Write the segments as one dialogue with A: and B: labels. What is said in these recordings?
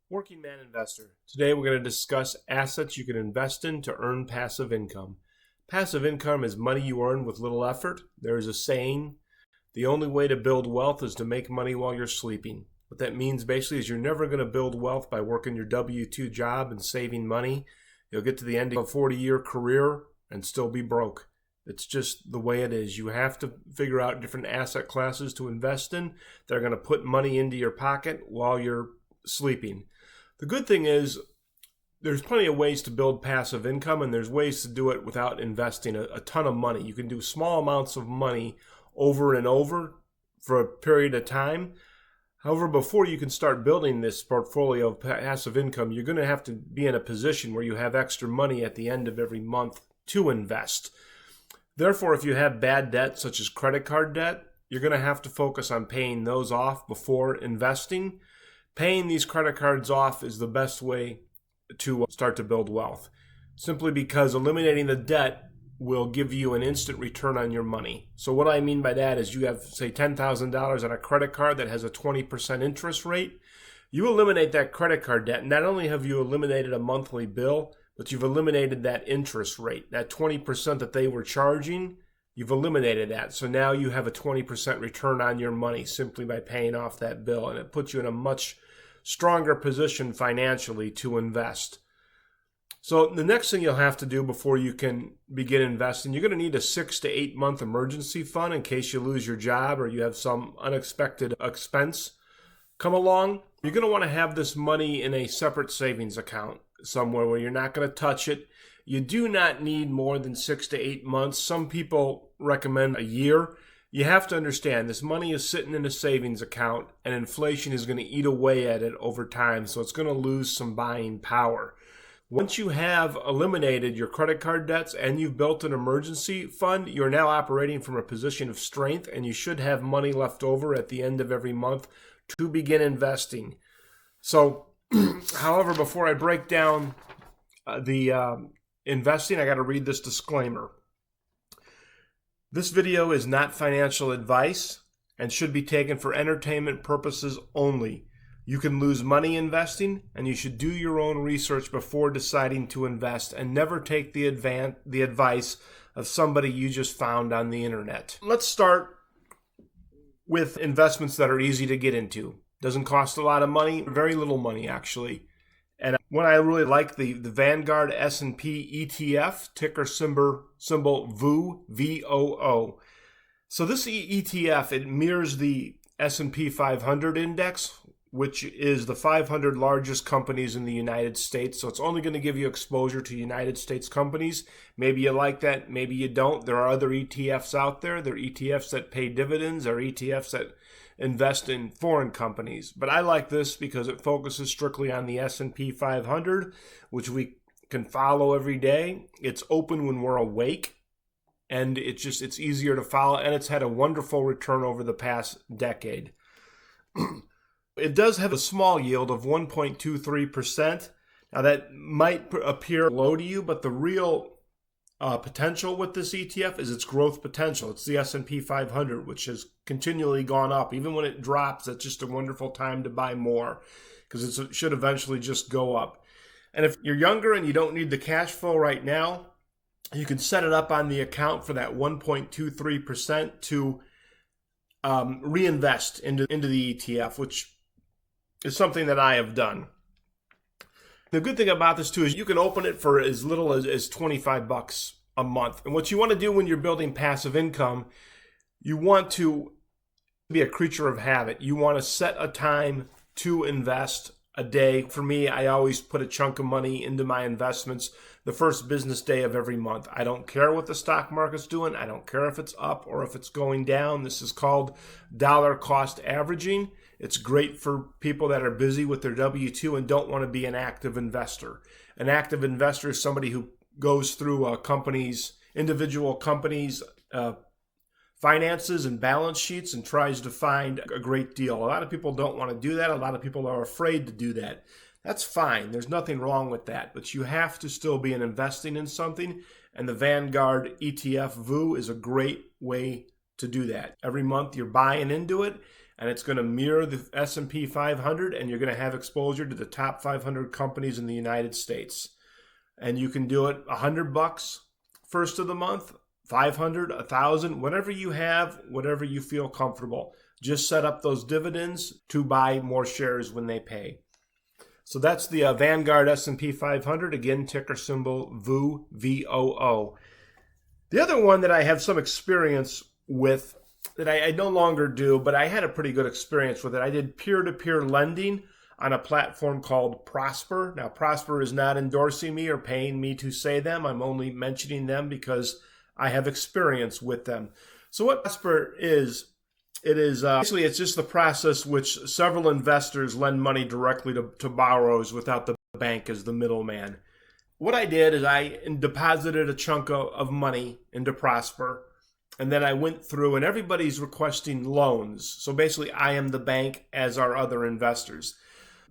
A: Working Man Investor. Today we're going to discuss assets you can invest in to earn passive income. Passive income is money you earn with little effort. There is a saying, the only way to build wealth is to make money while you're sleeping. What that means basically is you're never going to build wealth by working your W-2 job and saving money. You'll get to the end of a 40-year career and still be broke. It's just the way it is. You have to figure out different asset classes to invest in that are going to put money into your pocket while you're sleeping. The good thing is there's plenty of ways to build passive income, and there's ways to do it without investing a ton of money. You can do small amounts of money over and over for a period of time. However, before you can start building this portfolio of passive income, you're going to have to be in a position where you have extra money at the end of every month to invest. Therefore, if you have bad debt, such as credit card debt, you're going to have to focus on paying those off before investing. Paying these credit cards off is the best way to start to build wealth, simply because eliminating the debt will give you an instant return on your money. So what I mean by that is you have, say, $10,000 on a credit card that has a 20% interest rate. You eliminate that credit card debt. Not only have you eliminated a monthly bill, but you've eliminated that interest rate. That 20% that they were charging, you've eliminated that. So now you have a 20% return on your money simply by paying off that bill. And it puts you in a much stronger position financially to invest. So the next thing you'll have to do before you can begin investing, you're going to need a 6 to 8 month emergency fund in case you lose your job or you have some unexpected expense come along. You're going to want to have this money in a separate savings account somewhere where you're not going to touch it. You do not need more than 6 to 8 months. Some people recommend a year. You have to understand this money is sitting in a savings account and inflation is going to eat away at it over time, so it's going to lose some buying power. Once you have eliminated your credit card debts and you've built an emergency fund, you're now operating from a position of strength, and you should have money left over at the end of every month to begin investing. So, however, before I break down the investing, I got to read this disclaimer. This video is not financial advice and should be taken for entertainment purposes only. You can lose money investing, and you should do your own research before deciding to invest, and never take the advice of somebody you just found on the internet. Let's start with investments that are easy to get into. Doesn't cost a lot of money, very little money actually. And one I really like, the Vanguard S&P ETF, ticker symbol VOO, V-O-O. So this ETF, it mirrors the S&P 500 index, which is the 500 largest companies in the United States. So it's only going to give you exposure to United States companies. Maybe you like that, maybe you don't. There are other ETFs out there. There are ETFs that pay dividends. There are ETFs that invest in foreign companies. But I like this because it focuses strictly on the S&P 500, which we can follow every day. It's open when we're awake, and it's easier to follow, and it's had a wonderful return over the past decade. It does have a small yield of 1.23%. Now that might appear low to you, but the real potential with this ETF is its growth potential. It's the S&P 500, which has continually gone up. Even when it drops, it's just a wonderful time to buy more because it should eventually just go up. And if you're younger and you don't need the cash flow right now, you can set it up on the account for that 1.23% to reinvest into the ETF, which is something that I have done. The good thing about this too is you can open it for as little as $25 a month. And what you want to do when you're building passive income, you want to be a creature of habit. You want to set a time to invest a day. For me, I always put a chunk of money into my investments the first business day of every month. I don't care what the stock market's doing. I don't care if it's up or if it's going down. This is called dollar cost averaging. It's great for people that are busy with their W-2 and don't want to be an active investor. An active investor is somebody who goes through individual companies' finances and balance sheets and tries to find a great deal. A lot of people don't want to do that. A lot of people are afraid to do that. That's fine. There's nothing wrong with that. But you have to still be investing in something. And the Vanguard ETF VOO is a great way to do that. Every month you're buying into it. and it's going to mirror the S&P 500, and you're going to have exposure to the top 500 companies in the United States. And you can do it $100 first of the month, 500, 1,000, whatever you have, whatever you feel comfortable. Just set up those dividends to buy more shares when they pay. So that's the Vanguard S&P 500. Again, ticker symbol VOO, V-O-O. The other one that I have some experience with that I no longer do, but I had a pretty good experience with it. I did peer-to-peer lending on a platform called Prosper. Now, Prosper is not endorsing me or paying me to say them. I'm only mentioning them because I have experience with them. So what Prosper is, basically it's just the process which several investors lend money directly to borrowers without the bank as the middleman. What I did is I deposited a chunk of money into Prosper, and then I went through, and everybody's requesting loans. So basically I am the bank, as are other investors.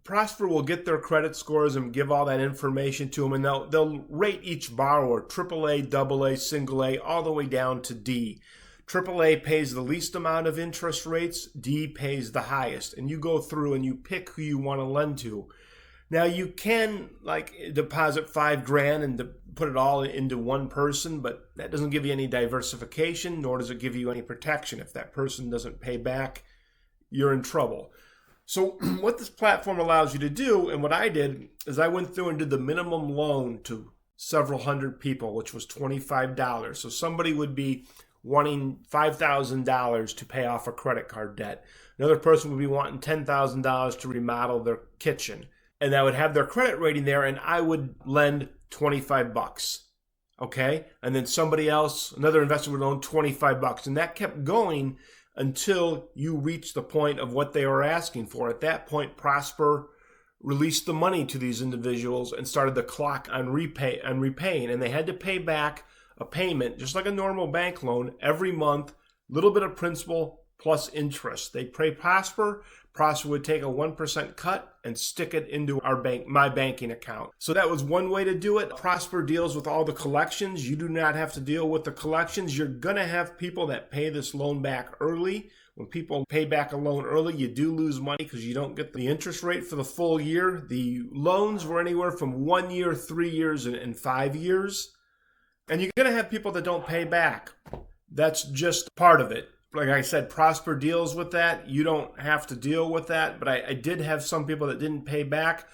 A: Prosper will get their credit scores and give all that information to them, and they'll rate each borrower AAA, AA, single A, all the way down to D. AAA pays the least amount of interest rates, D pays the highest, and you go through and you pick who you want to lend to. Now you can deposit $5,000 and put it all into one person, but that doesn't give you any diversification, nor does it give you any protection. If that person doesn't pay back, you're in trouble. So what this platform allows you to do, and what I did, is I went through and did the minimum loan to several hundred people, which was $25. So somebody would be wanting $5,000 to pay off a credit card debt. Another person would be wanting $10,000 to remodel their kitchen. And I would have their credit rating there, and I would lend $25. Okay? And then somebody else, another investor would loan $25. And that kept going until you reach the point of what they were asking for. At that point, Prosper released the money to these individuals and started the clock on repaying. And they had to pay back a payment, just like a normal bank loan, every month, a little bit of principal plus interest. They pay Prosper. Prosper would take a 1% cut and stick it into my banking account. So that was one way to do it. Prosper deals with all the collections. You do not have to deal with the collections. You're going to have people that pay this loan back early. When people pay back a loan early, you do lose money because you don't get the interest rate for the full year. The loans were anywhere from 1 year, 3 years, and 5 years. And you're going to have people that don't pay back. That's just part of it. Like I said, Prosper deals with that. You don't have to deal with that. But I did have some people that didn't pay back.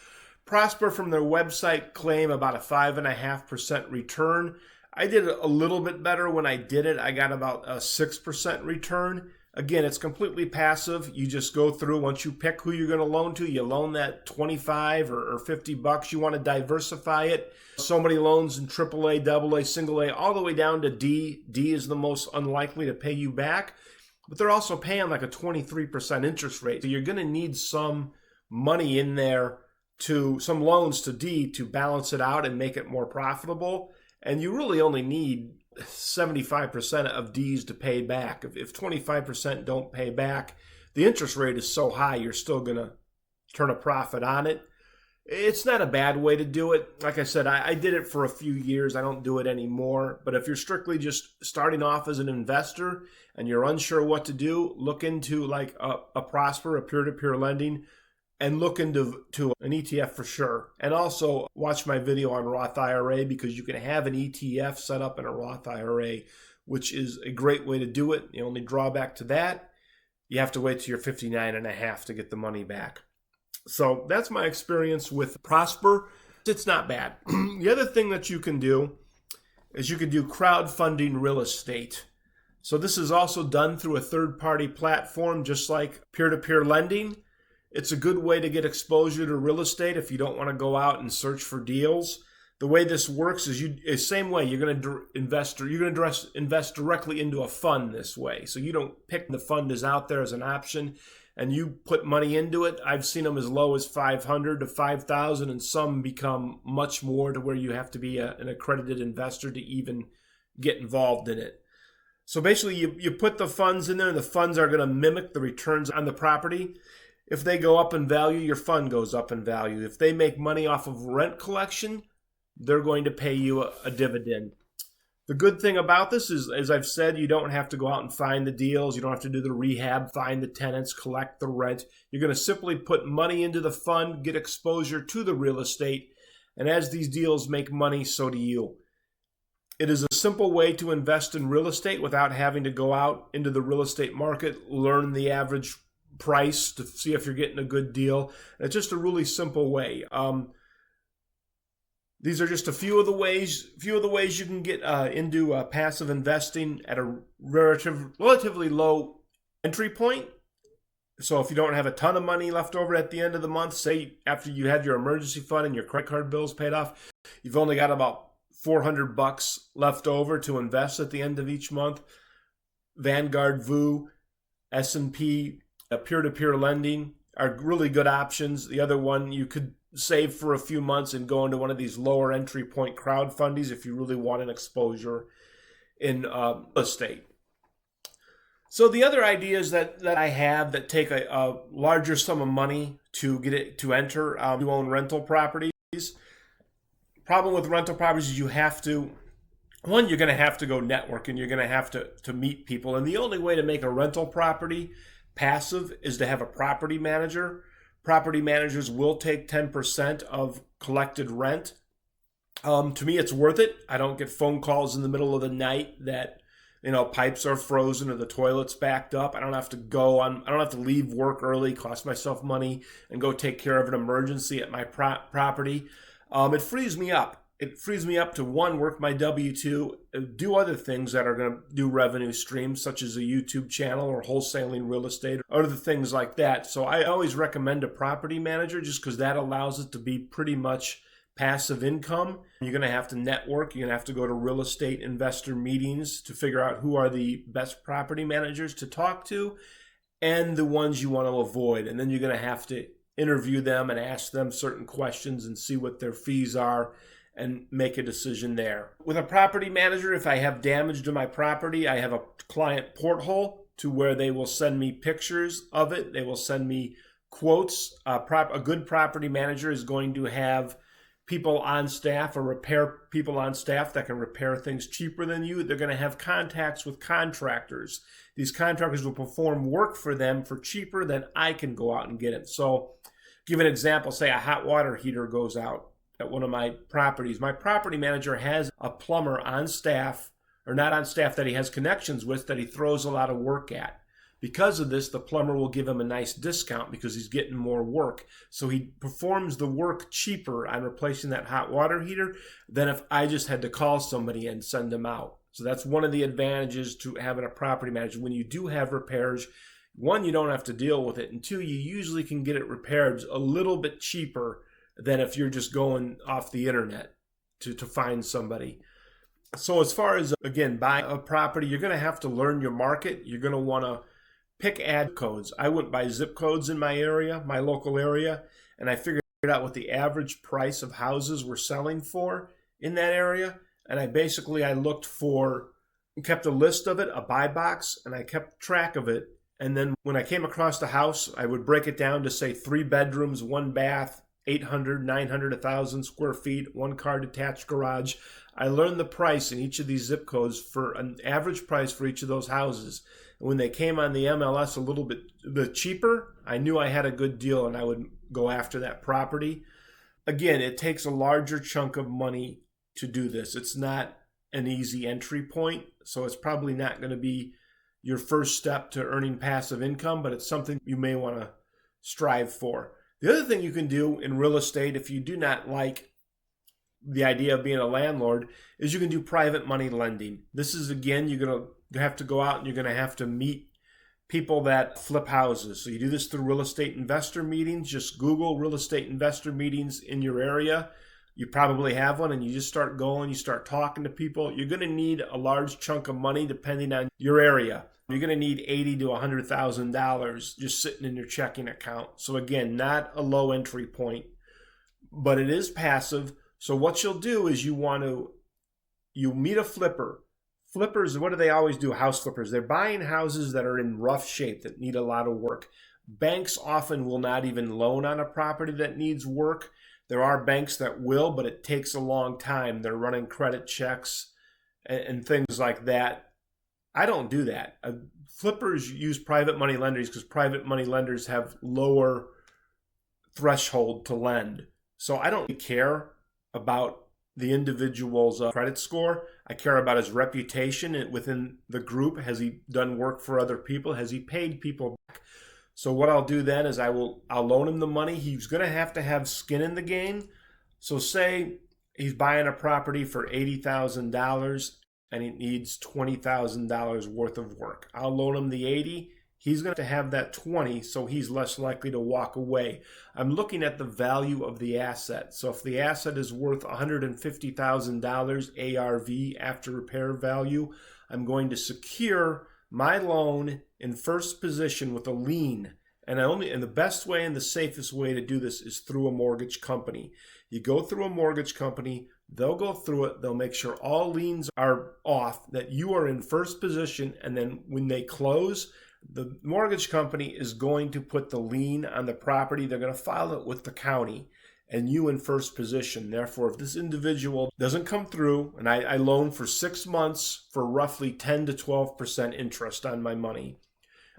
A: Prosper, from their website, claim about a 5.5% return. I did a little bit better when I did it. I got about a 6% return. Again, it's completely passive. You just go through. Once you pick who you're going to loan to, you loan that $25 or $50. You want to diversify it. So many loans in AAA, AA, single A, all the way down to D. D is the most unlikely to pay you back. But they're also paying like a 23% interest rate. So you're going to need some money in there, some loans to D, to balance it out and make it more profitable. And you really only need 75% of D's to pay back. If 25% don't pay back, the interest rate is so high, you're still going to turn a profit on it. It's not a bad way to do it. Like I said, I did it for a few years. I don't do it anymore. But if you're strictly just starting off as an investor and you're unsure what to do, look into like a Prosper, a peer-to-peer lending, and look into an ETF for sure. And also watch my video on Roth IRA, because you can have an ETF set up in a Roth IRA, which is a great way to do it. The only drawback to that, you have to wait till you're 59 and a half to get the money back. So that's my experience with Prosper. It's not bad. The other thing that you can do is you can do crowdfunding real estate. So this is also done through a third-party platform, just like peer-to-peer lending. It's a good way to get exposure to real estate if you don't want to go out and search for deals. The way this works is same way. You're going to invest directly into a fund this way. So you don't pick the fund is out there as an option, and you put money into it. I've seen them as low as $500 to $5,000, and some become much more, to where you have to be an accredited investor to even get involved in it. So basically, you put the funds in there, and the funds are going to mimic the returns on the property. If they go up in value, your fund goes up in value. If they make money off of rent collection, they're going to pay you a dividend. The good thing about this is, as I've said, you don't have to go out and find the deals. You don't have to do the rehab, find the tenants, collect the rent. You're going to simply put money into the fund, get exposure to the real estate, and as these deals make money, so do you. It is a simple way to invest in real estate without having to go out into the real estate market, learn the average price to see if you're getting a good deal. It's just a really simple way. These are just a few of the ways you can get into passive investing at a relatively low entry point. So if you don't have a ton of money left over at the end of the month, say after you had your emergency fund and your credit card bills paid off, you've only got about $400 left over to invest at the end of each month. Vanguard, VU, S&P, peer-to-peer lending are really good options. The other one, you could save for a few months and go into one of these lower entry point crowdfundings if you really want an exposure in real estate. So the other ideas that I have that take a larger sum of money to get it to enter, you own rental properties. Problem with rental properties is you're going to have to go network and you're going to have to meet people. And the only way to make a rental property passive is to have a property manager. Property managers will take 10% of collected rent. To me, it's worth it. I don't get phone calls in the middle of the night that, pipes are frozen or the toilet's backed up. I don't have to leave work early, cost myself money, and go take care of an emergency at my property. It frees me up. It frees me up to, one, work my W-2, do other things that are going to do revenue streams, such as a YouTube channel or wholesaling real estate, or other things like that. So I always recommend a property manager just because that allows it to be pretty much passive income. You're going to have to network. You're going to have to go to real estate investor meetings to figure out who are the best property managers to talk to and the ones you want to avoid. And then you're going to have to interview them and ask them certain questions and see what their fees are and make a decision there. With a property manager, if I have damage to my property, I have a client porthole to where they will send me pictures of it. They will send me quotes. A good property manager is going to have people on staff or repair people on staff that can repair things cheaper than you. They're going to have contacts with contractors. These contractors will perform work for them for cheaper than I can go out and get it. So give an example, say a hot water heater goes out at one of my properties. My property manager has a plumber on staff, or not on staff, that he has connections with, that he throws a lot of work at. Because of this, the plumber will give him a nice discount because he's getting more work. So he performs the work cheaper on replacing that hot water heater than if I just had to call somebody and send them out. So that's one of the advantages to having a property manager. When you do have repairs, one, you don't have to deal with it, and two, you usually can get it repaired a little bit cheaper than if you're just going off the internet to find somebody. So as far as, again, buying a property, you're going to have to learn your market. You're going to want to pick ad codes. I went by zip codes in my area, my local area, and I figured out what the average price of houses were selling for in that area. And I kept a list of it, a buy box, and I kept track of it. And then when I came across the house, I would break it down to say 3 bedrooms, 1 bath, 800, 900, 1,000 square feet, 1-car detached garage. I learned the price in each of these zip codes for an average price for each of those houses. And when they came on the MLS a little bit cheaper, I knew I had a good deal and I would go after that property. Again, it takes a larger chunk of money to do this. It's not an easy entry point, so it's probably not going to be your first step to earning passive income, but it's something you may want to strive for. The other thing you can do in real estate, if you do not like the idea of being a landlord, is you can do private money lending. This is, again, you're going to have to go out and you're going to have to meet people that flip houses. So you do this through real estate investor meetings. Just Google real estate investor meetings in your area. You probably have one, and you just start going, you start talking to people. You're going to need a large chunk of money depending on your area. You're going to need $80,000 to $100,000 just sitting in your checking account. So again, not a low entry point, but it is passive. So what you'll do is you meet a flipper. Flippers, what do they always do? House flippers. They're buying houses that are in rough shape, that need a lot of work. Banks often will not even loan on a property that needs work. There are banks that will, but it takes a long time. They're running credit checks and things like that. I don't do that. Flippers use private money lenders because private money lenders have lower threshold to lend. So I don't care about the individual's credit score. I care about his reputation within the group. Has he done work for other people? Has he paid people back? So what I'll do then is I'll loan him the money. He's going to have skin in the game. So say he's buying a property for $80,000 and he needs $20,000 worth of work. I'll loan him the 80. He's going to have that 20, so he's less likely to walk away. I'm looking at the value of the asset. So if the asset is worth $150,000 ARV after repair value, I'm going to secure my loan in first position with a lien. And the best way and the safest way to do this is through a mortgage company. You go through a mortgage company, they'll go through it, they'll make sure all liens are off, that you are in first position, and then when they close, the mortgage company is going to put the lien on the property. They're going to file it with the county and you in first position. Therefore, if this individual doesn't come through, and I loan for 6 months for roughly 10 to 12% interest on my money,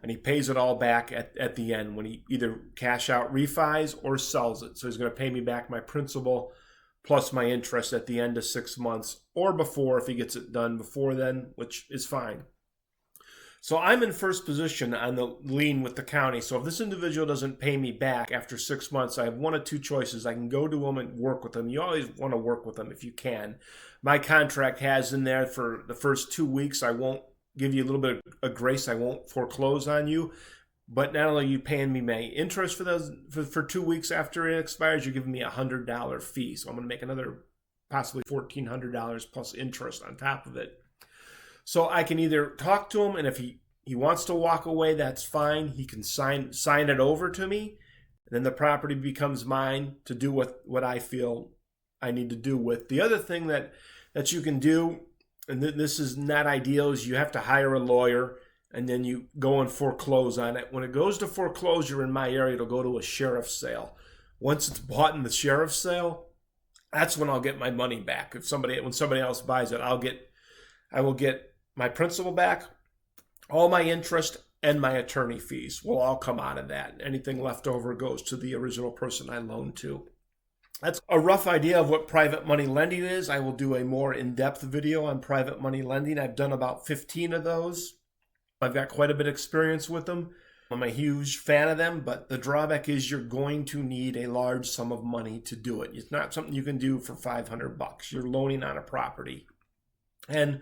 A: and he pays it all back at the end when he either cash out refis or sells it. So he's going to pay me back my principal plus my interest at the end of 6 months, or before if he gets it done before then, which is fine. So I'm in first position on the lien with the county. So if this individual doesn't pay me back after 6 months, I have one of two choices. I can go to him and work with him. You always want to work with them if you can. My contract has in there for the first 2 weeks, I won't give you a little bit of grace. I won't foreclose on you. But not only are you paying me my interest for 2 weeks after it expires, you're giving me a $100 fee. So I'm going to make another possibly $1,400 plus interest on top of it. So I can either talk to him, and if he wants to walk away, that's fine. He can sign it over to me, and then the property becomes mine to do what I feel I need to do with. The other thing that you can do, and this is not ideal, is you have to hire a lawyer, and then you go and foreclose on it. When it goes to foreclosure in my area, it'll go to a sheriff's sale. Once it's bought in the sheriff's sale, that's when I'll get my money back. When somebody else buys it, I will get my principal back, all my interest, and my attorney fees will all come out of that. Anything left over goes to the original person I loaned to. That's a rough idea of what private money lending is. I will do a more in-depth video on private money lending. I've done about 15 of those. I've got quite a bit of experience with them. I'm a huge fan of them, but the drawback is you're going to need a large sum of money to do it. It's not something you can do for $500. You're loaning on a property. And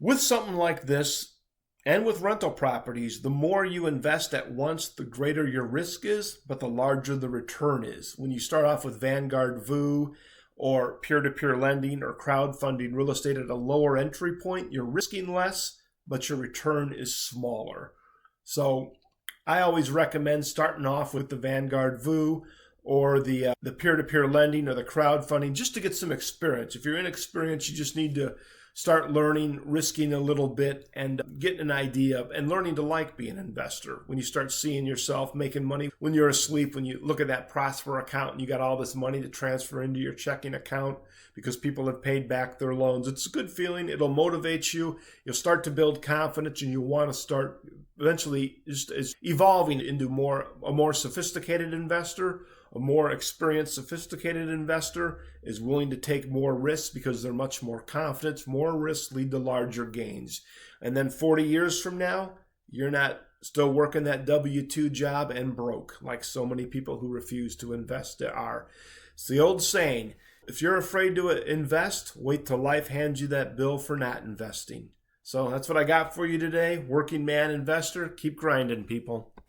A: with something like this, and with rental properties, the more you invest at once, the greater your risk is, but the larger the return is. When you start off with Vanguard VU or peer-to-peer lending or crowdfunding real estate at a lower entry point, you're risking less, but your return is smaller. So I always recommend starting off with the Vanguard VU or the peer-to-peer lending or the crowdfunding just to get some experience. If you're inexperienced, you just need to start learning, risking a little bit, and getting an idea and learning to like being an investor. When you start seeing yourself making money when you're asleep, when you look at that Prosper account and you got all this money to transfer into your checking account because people have paid back their loans, it's a good feeling. It'll motivate you. You'll start to build confidence, and you'll want to start eventually just evolving into a more sophisticated investor. A more experienced, sophisticated investor is willing to take more risks because they're much more confident. More risks lead to larger gains. And then 40 years from now, you're not still working that W-2 job and broke like so many people who refuse to invest are. It's the old saying, if you're afraid to invest, wait till life hands you that bill for not investing. So that's what I got for you today. Working man investor. Keep grinding, people.